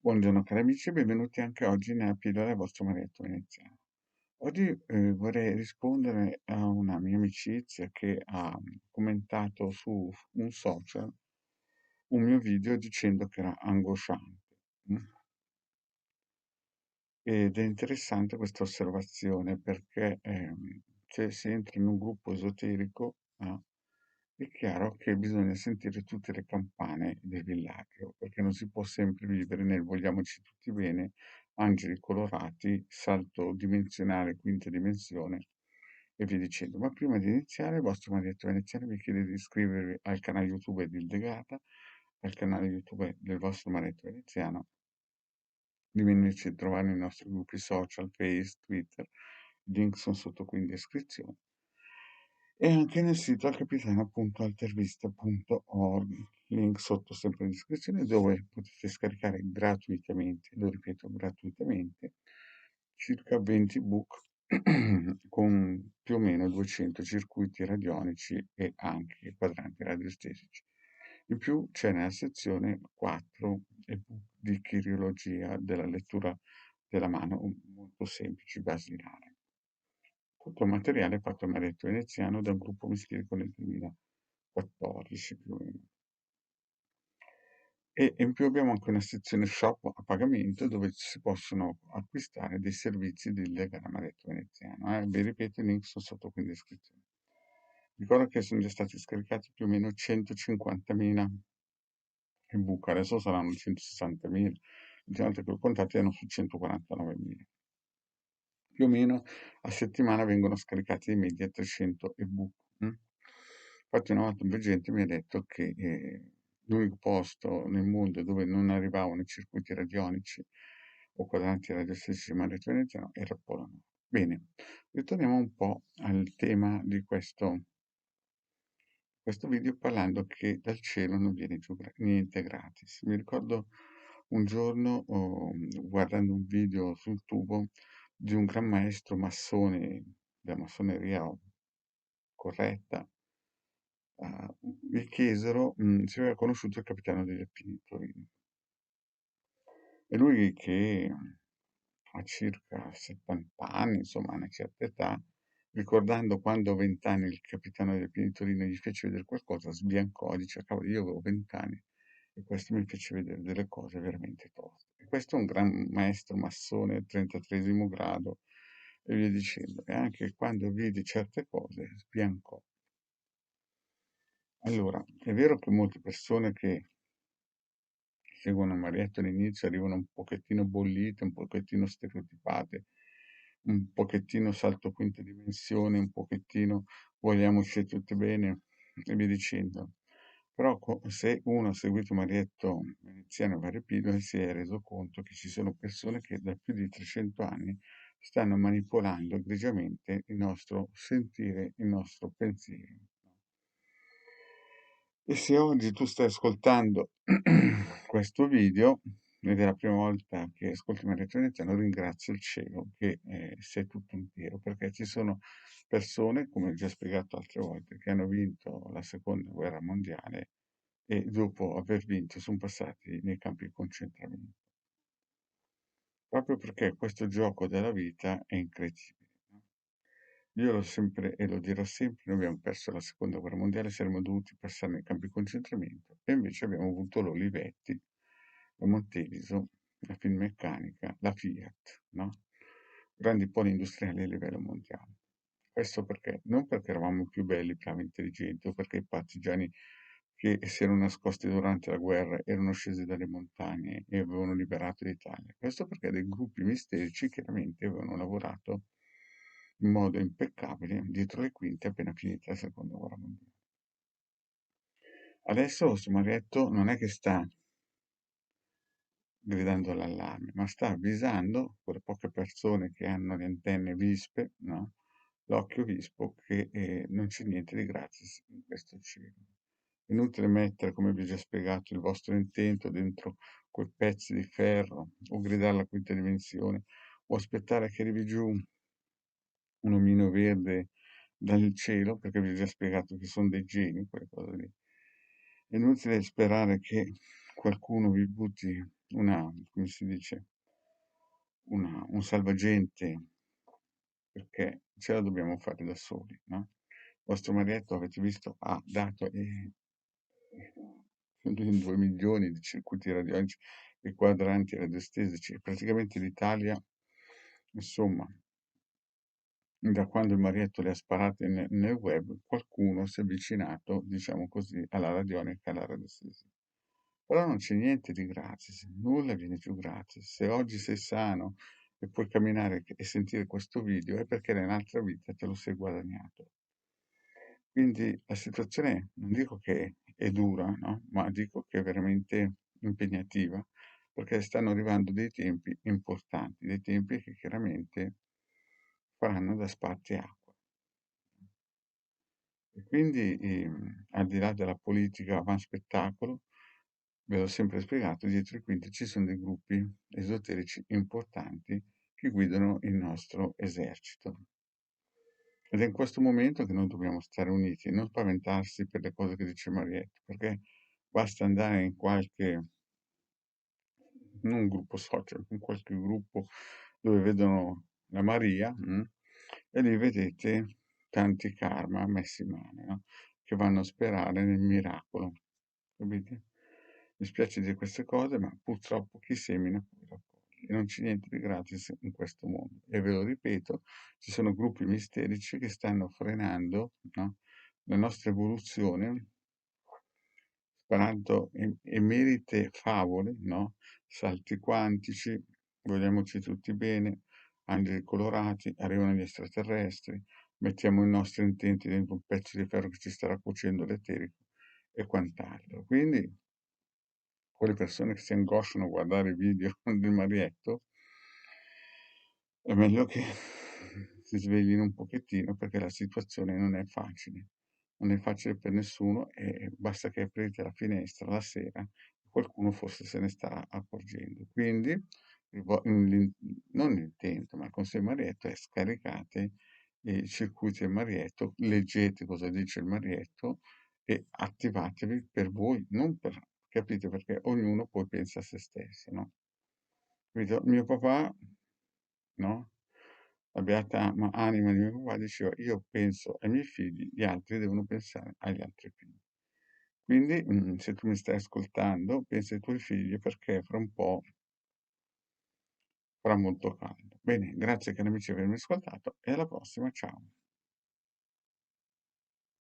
Buongiorno cari amici, benvenuti anche oggi nella pillola del vostro Marietto veneziano. Oggi vorrei rispondere a una mia amicizia che ha commentato su un social un mio video dicendo che era angosciante. mm. Ed è interessante questa osservazione perché se si entra in un gruppo esoterico, è chiaro che bisogna sentire tutte le campane del villaggio, perché non si può sempre vivere nel vogliamoci tutti bene, angeli colorati, salto dimensionale, quinta dimensione e via dicendo. Ma prima di iniziare, il vostro Marietto Veneziano vi chiede di iscrivervi al canale YouTube di Ildegata, al canale YouTube del vostro Marietto Veneziano, di venirci a trovare nei nostri gruppi social, Face, Twitter, i link sono sotto qui in descrizione, e anche nel sito alcapitano.altervista.org, link sotto sempre in descrizione, dove potete scaricare gratuitamente, lo ripeto gratuitamente, circa 20 book con più o meno 200 circuiti radionici e anche quadranti radiostesici. In più c'è nella sezione 4 ebook di chirologia della lettura della mano, molto semplice, basilare. Tutto il materiale fatto a Marietto Veneziano da un gruppo mestieri nel 2014 più o meno. E in più abbiamo anche una sezione shop a pagamento dove si possono acquistare dei servizi di Legare Marietto Veneziano. Vi ripeto, i link sono sotto qui in descrizione. Ricordo che sono già stati scaricati più o meno 150.000 ebook, adesso saranno 160.000, l'ultima volta che ho contato erano su 149.000. Più o meno a settimana vengono scaricati di media 300 ebook. Infatti una volta un gente mi ha detto che l'unico posto nel mondo dove non arrivavano i circuiti radionici o quadranti radiostatici di Marietto Veneziano era il Polo Nord. Bene, ritorniamo un po' al tema di questo video parlando che dal cielo non viene giù niente gratis. Mi ricordo un giorno, guardando un video sul tubo di un gran maestro massone della massoneria corretta, gli chiesero se aveva conosciuto il capitano degli Alpini di Torino. E lui che ha circa 70 anni, insomma, una certa età, ricordando quando a 20 anni il capitano degli Alpini di Torino gli fece vedere qualcosa, sbiancò e dice, cavolo, io avevo 20 anni e questo mi fece vedere delle cose veramente toste. E questo è un gran maestro massone, 33° grado, e via dicendo. E anche quando vide certe cose, sbiancò. Allora, è vero che molte persone che seguono Marietto all'inizio arrivano un pochettino bollite, un pochettino stereotipate, un pochettino salto quinta dimensione, un pochettino vogliamoci tutti bene e via dicendo. Però se uno ha seguito Marietto Veneziano e varie pillole si è reso conto che ci sono persone che da più di 300 anni stanno manipolando egregiamente il nostro sentire, il nostro pensiero. E se oggi tu stai ascoltando questo video ed è la prima volta che ascolti Marietto Veneziano, ringrazio il cielo che sei tutto intero, perché ci sono persone, come ho già spiegato altre volte, che hanno vinto la seconda guerra mondiale e dopo aver vinto sono passati nei campi di concentramento. Proprio perché questo gioco della vita è incredibile. No? Io l'ho sempre e lo dirò sempre, noi abbiamo perso la seconda guerra mondiale, saremmo dovuti passare nei campi di concentramento e invece abbiamo avuto l'Olivetti, la Monteliso, la Finmeccanica, la Fiat, no? Grandi poli industriali a livello mondiale. Questo perché? Non perché eravamo più belli, bravi, intelligenti o perché i partigiani che si erano nascosti durante la guerra erano scesi dalle montagne e avevano liberato l'Italia. Questo perché dei gruppi misterici chiaramente avevano lavorato in modo impeccabile dietro le quinte appena finita la seconda guerra mondiale. Adesso questo Marietto non è che sta gridando all'allarme, ma sta avvisando quelle poche persone che hanno le antenne vispe, no? L'occhio vispo, che non c'è niente di gratis in questo cielo. Inutile mettere, come vi ho già spiegato, il vostro intento dentro quei pezzi di ferro, o gridare alla quinta dimensione, o aspettare che arrivi giù un omino verde dal cielo, perché vi ho già spiegato che sono dei geni, quelle cose lì. È inutile sperare che qualcuno vi butti come si dice, un salvagente, perché ce la dobbiamo fare da soli, no? Il vostro marietto, avete visto, ha dato 2 milioni di circuiti radiologici e quadranti radiostesici. Praticamente l'Italia, insomma, da quando il marietto le ha sparate nel web, qualcuno si è avvicinato, diciamo così, alla radionica e alla radiestesia. Però non c'è niente di gratis, nulla viene più gratis. Se oggi sei sano e puoi camminare e sentire questo video è perché nell'altra vita te lo sei guadagnato. Quindi la situazione non dico che è dura, no? Ma dico che è veramente impegnativa, perché stanno arrivando dei tempi importanti, dei tempi che chiaramente faranno da spartiacque. E quindi, al di là della politica avanti-spettacolo, ve l'ho sempre spiegato, dietro i quinti ci sono dei gruppi esoterici importanti che guidano il nostro esercito. Ed è in questo momento che noi dobbiamo stare uniti, non spaventarsi per le cose che dice Marietto, perché basta andare in qualche, non un gruppo social, in qualche gruppo dove vedono la Maria, e lì vedete tanti karma messi in mano, no? Che vanno a sperare nel miracolo, capite? Mi spiace dire queste cose, ma purtroppo chi semina poi raccoglie. E non c'è niente di gratis in questo mondo. E ve lo ripeto, ci sono gruppi misterici che stanno frenando, no, la nostra evoluzione, sparando emerite favole, no? Salti quantici, vogliamoci tutti bene, angeli colorati, arrivano gli extraterrestri, mettiamo i nostri intenti dentro un pezzo di ferro che ci starà cuocendo l'eterico e quant'altro. Quindi quelle persone che si angosciano a guardare i video del Marietto, è meglio che si sveglino un pochettino perché la situazione non è facile. Non è facile per nessuno e basta che aprite la finestra la sera, qualcuno forse se ne sta accorgendo. Quindi, non l'intento, ma il consiglio Marietto è scaricate i circuiti del Marietto, leggete cosa dice il Marietto e attivatevi per voi, non per, capite? Perché ognuno poi pensa a se stesso, no? Capito? Mio papà, no? La beata anima di mio papà diceva, io penso ai miei figli, gli altri devono pensare agli altri figli. Quindi, se tu mi stai ascoltando, pensa ai tuoi figli perché fra un po' farà molto caldo. Bene, grazie cari amici per avermi ascoltato e alla prossima, ciao.